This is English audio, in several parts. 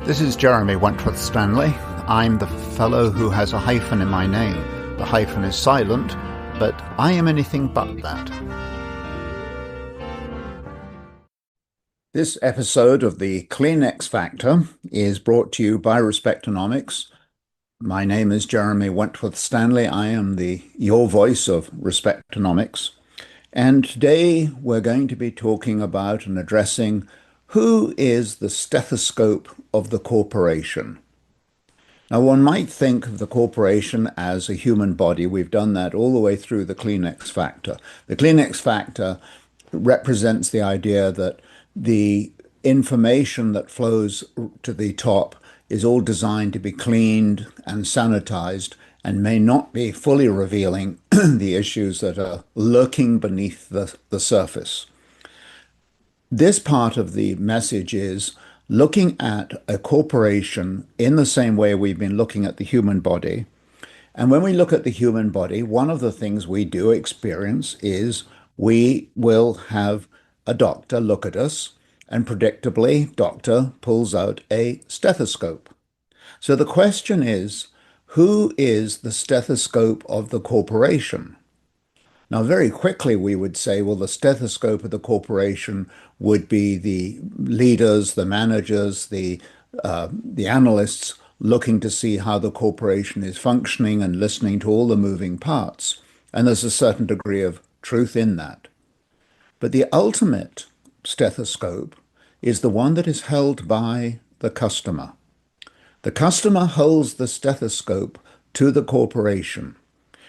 This is Jeremy Wentworth-Stanley. I'm the fellow who has a hyphen in my name. The hyphen is silent, but I am anything but that. This episode of the Kleenex Factor is brought to you by Respectonomics. My name is Jeremy Wentworth-Stanley. I am your voice of Respectonomics. And today we're going to be talking about and addressing who is the stethoscope of the corporation. Now, one might think of the corporation as a human body. We've done that all the way through the Kleenex Factor. The Kleenex Factor represents the idea that the information that flows to the top is all designed to be cleaned and sanitized and may not be fully revealing the issues that are lurking beneath the surface. This part of the message is looking at a corporation in the same way we've been looking at the human body. And when we look at the human body, one of the things we do experience is we will have a doctor look at us, and predictably, doctor pulls out a stethoscope. So the question is, who is the stethoscope of the corporation? Now, very quickly, we would say, well, the stethoscope of the corporation would be the leaders, the managers, the analysts looking to see how the corporation is functioning and listening to all the moving parts. And there's a certain degree of truth in that. But the ultimate stethoscope is the one that is held by the customer. The customer holds the stethoscope to the corporation.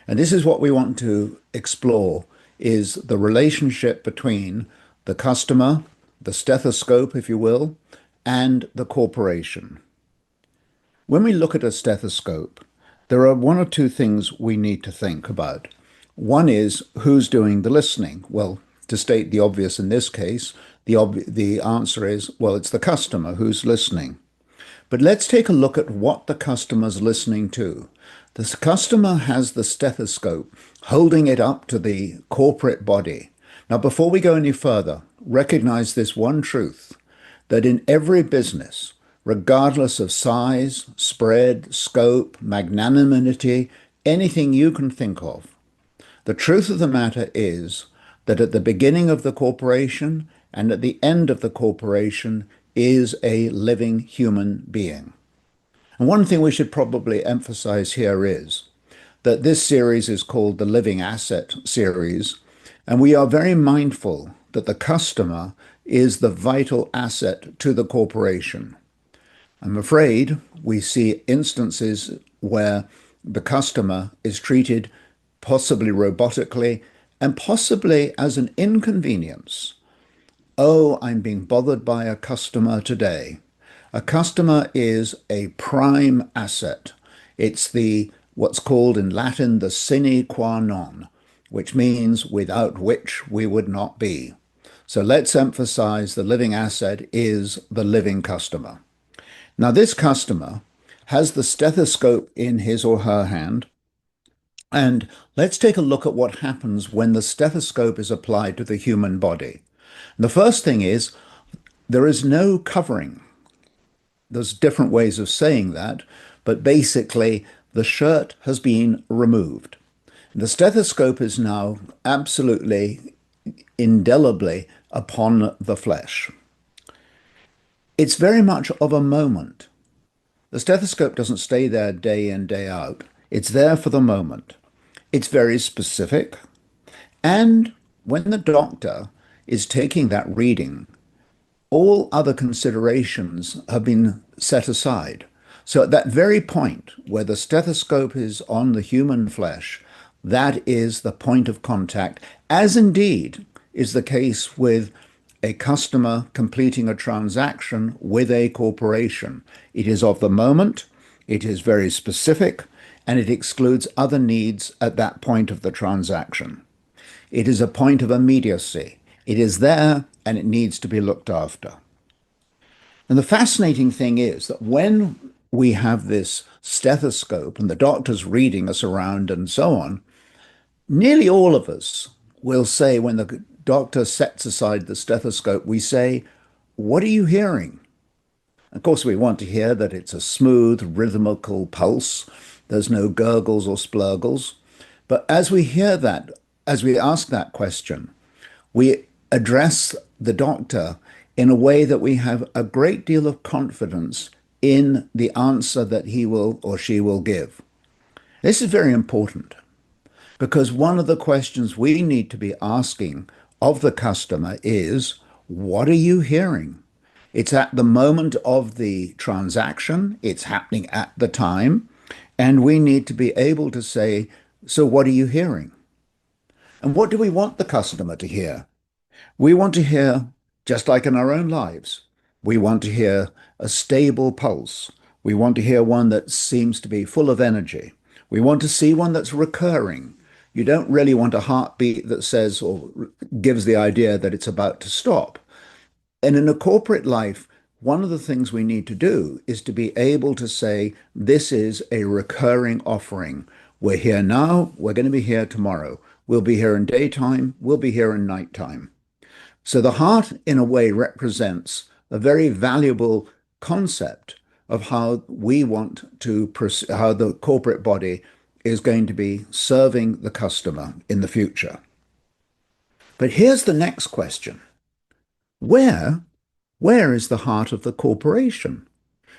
And this is what we want to explore, is the relationship between the customer, the stethoscope, if you will, and the corporation. When we look at a stethoscope, there are one or two things we need to think about. One is who's doing the listening. Well, to state the obvious in this case, the answer is, well, it's the customer who's listening. But let's take a look at what the customer's listening to. The customer has the stethoscope holding it up to the corporate body. Now, before we go any further, recognize this one truth, that in every business, regardless of size, spread, scope, magnanimity, anything you can think of, the truth of the matter is that at the beginning of the corporation and at the end of the corporation is a living human being. And one thing we should probably emphasize here is that this series is called the Living Asset series, and we are very mindful that the customer is the vital asset to the corporation. I'm afraid we see instances where the customer is treated possibly robotically and possibly as an inconvenience. Oh, I'm being bothered by a customer today. A customer is a prime asset. It's what's called in Latin the sine qua non, which means without which we would not be. So let's emphasize the living asset is the living customer. Now, this customer has the stethoscope in his or her hand, and let's take a look at what happens when the stethoscope is applied to the human body. The first thing is there is no covering. There's different ways of saying that, but basically the shirt has been removed. The stethoscope is now absolutely indelibly upon the flesh. It's very much of a moment. The stethoscope doesn't stay there day in, day out. It's there for the moment. It's very specific. And when the doctor is taking that reading, all other considerations have been set aside. So at that very point where the stethoscope is on the human flesh, that is the point of contact, as indeed is the case with a customer completing a transaction with a corporation. It is of the moment, it is very specific, and it excludes other needs at that point of the transaction. It is a point of immediacy. It is there and it needs to be looked after. And the fascinating thing is that when we have this stethoscope and the doctor's reading us around and so on, nearly all of us will say when the doctor sets aside the stethoscope, we say, "What are you hearing?" Of course, we want to hear that it's a smooth, rhythmical pulse. There's no gurgles or splurgles. But as we hear that, as we ask that question, we address the doctor in a way that we have a great deal of confidence in the answer that he will or she will give. This is very important because one of the questions we need to be asking of the customer is, what are you hearing? It's at the moment of the transaction, it's happening at the time, and we need to be able to say, so what are you hearing? And what do we want the customer to hear? We want to hear, just like in our own lives, we want to hear a stable pulse. We want to hear one that seems to be full of energy. We want to see one that's recurring. You don't really want a heartbeat that says or gives the idea that it's about to stop. And in a corporate life, one of the things we need to do is to be able to say, this is a recurring offering. We're here now, we're going to be here tomorrow. We'll be here in daytime, we'll be here in nighttime. So the heart, in a way, represents a very valuable concept of how we want to, how the corporate body is going to be serving the customer in the future. But here's the next question. Where is the heart of the corporation?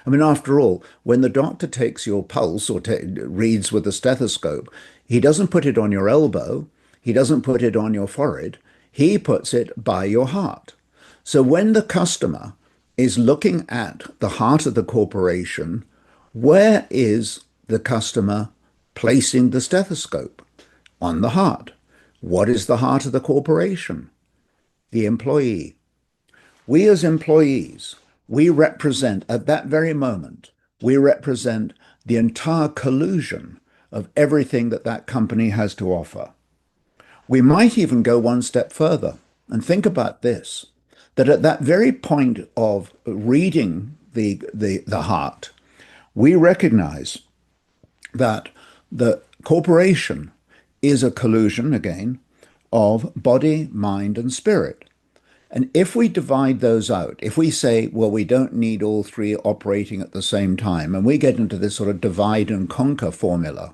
I mean, after all, when the doctor takes your pulse or reads with a stethoscope, he doesn't put it on your elbow, he doesn't put it on your forehead, he puts it by your heart. So when the customer is looking at the heart of the corporation, where is the customer placing the stethoscope? On the heart. What is the heart of the corporation? The employee. We as employees, we represent, at that very moment, we represent the entire collusion of everything that that company has to offer. We might even go one step further and think about this, that at that very point of reading the heart, we recognize that the corporation is a collusion, again, of body, mind, and spirit. And if we divide those out, if we say, well, we don't need all three operating at the same time, and we get into this sort of divide and conquer formula,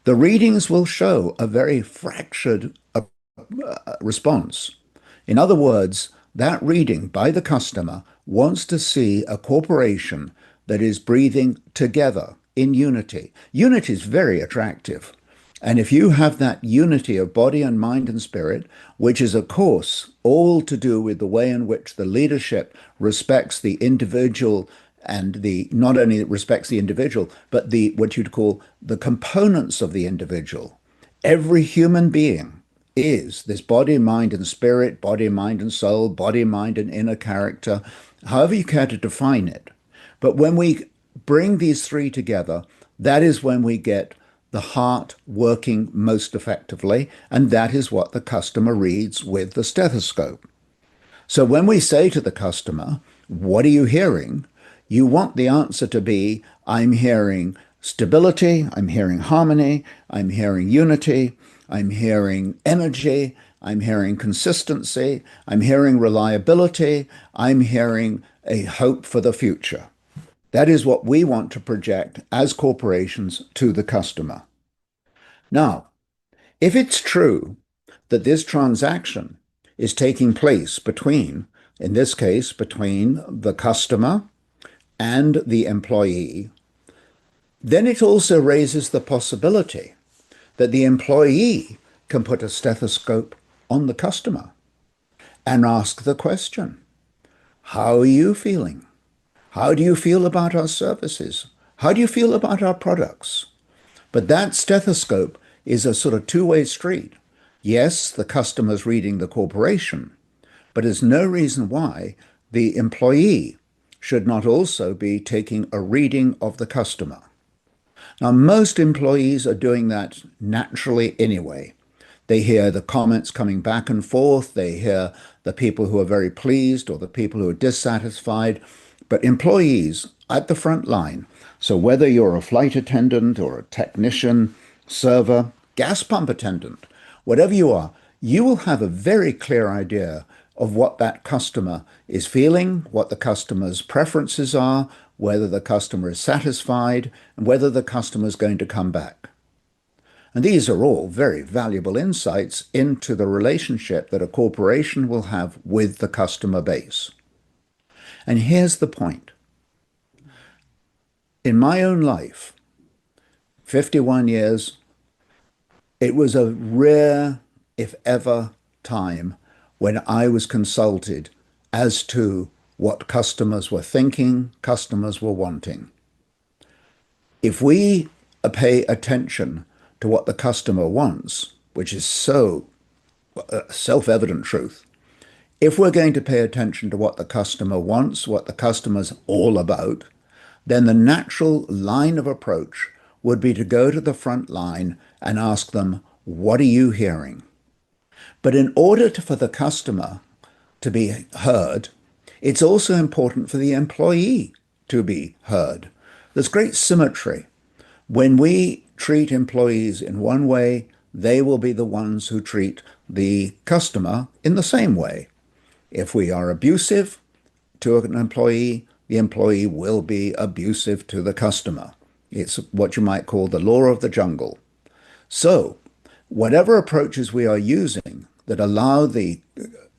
the readings will show a very fractured response. In other words, that reading by the customer wants to see a corporation that is breathing together in unity. Unity is very attractive. And if you have that unity of body and mind and spirit, which is, of course, all to do with the way in which the leadership respects the individual and the not only respects the individual, but the what you'd call the components of the individual. Every human being is this body, mind, and spirit, body, mind, and soul, body, mind, and inner character, however you care to define it. But when we bring these three together, that is when we get the heart working most effectively, and that is what the customer reads with the stethoscope. So when we say to the customer, what are you hearing? You want the answer to be, I'm hearing stability, I'm hearing harmony, I'm hearing unity, I'm hearing energy, I'm hearing consistency, I'm hearing reliability, I'm hearing a hope for the future. That is what we want to project as corporations to the customer. Now, if it's true that this transaction is taking place between, in this case, between the customer and the employee, then it also raises the possibility that the employee can put a stethoscope on the customer and ask the question, how are you feeling? How do you feel about our services? How do you feel about our products? But that stethoscope is a sort of two-way street. Yes, the customer's reading the corporation, but there's no reason why the employee should not also be taking a reading of the customer. Now, most employees are doing that naturally anyway. They hear the comments coming back and forth. They hear the people who are very pleased or the people who are dissatisfied. But employees at the front line, so whether you're a flight attendant or a technician, server, gas pump attendant, whatever you are, you will have a very clear idea of what that customer is feeling, what the customer's preferences are, whether the customer is satisfied, and whether the customer is going to come back. And these are all very valuable insights into the relationship that a corporation will have with the customer base. And here's the point. In my own life, 51 years, it was a rare, if ever, time when I was consulted as to what customers were thinking, customers were wanting. If we pay attention to what the customer wants, which is so self-evident truth, if we're going to pay attention to what the customer wants, what the customer's all about, then the natural line of approach would be to go to the front line and ask them, what are you hearing? But in order for the customer to be heard, it's also important for the employee to be heard. There's great symmetry. When we treat employees in one way, they will be the ones who treat the customer in the same way. If we are abusive to an employee, the employee will be abusive to the customer. It's what you might call the law of the jungle. So, whatever approaches we are using that allow the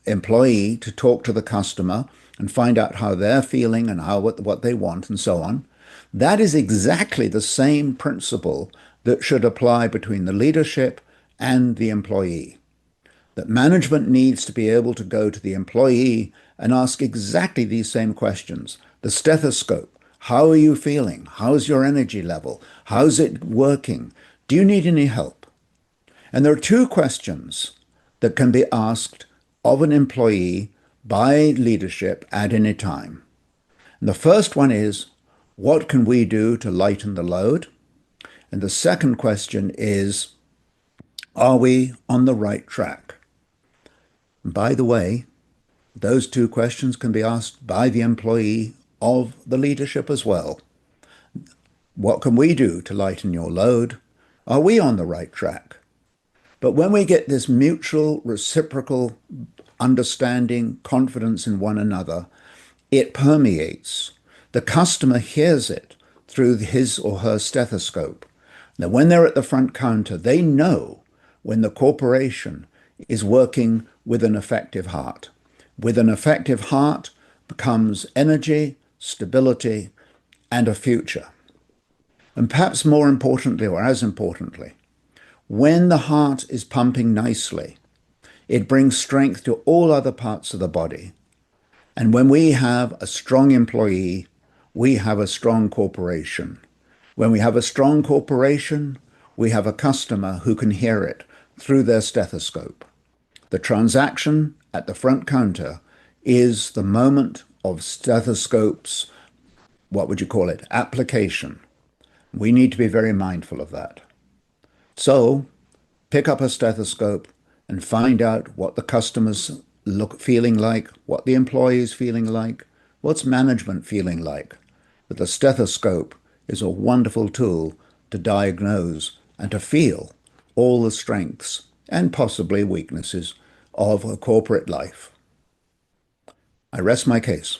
employee to talk to the customer and find out how they're feeling and what they want and so on, that is exactly the same principle that should apply between the leadership and the employee. That management needs to be able to go to the employee and ask exactly these same questions. The stethoscope, how are you feeling? How's your energy level? How's it working? Do you need any help? And there are two questions that can be asked of an employee by leadership at any time. And the first one is, what can we do to lighten the load? And the second question is, are we on the right track? And by the way, those two questions can be asked by the employee of the leadership as well. What can we do to lighten your load? Are we on the right track? But when we get this mutual, reciprocal understanding, confidence in one another, it permeates. The customer hears it through his or her stethoscope. Now, when they're at the front counter, they know when the corporation is working with an effective heart. With an effective heart becomes energy, stability, and a future. And perhaps more importantly, or as importantly, when the heart is pumping nicely, it brings strength to all other parts of the body. And when we have a strong employee, we have a strong corporation. When we have a strong corporation, we have a customer who can hear it through their stethoscope. The transaction at the front counter is the moment of stethoscope's, what would you call it, application. We need to be very mindful of that. So, pick up a stethoscope and find out what the customer's feeling like, what the employee is feeling like, what's management feeling like. But the stethoscope is a wonderful tool to diagnose and to feel all the strengths and possibly weaknesses of a corporate life. I rest my case.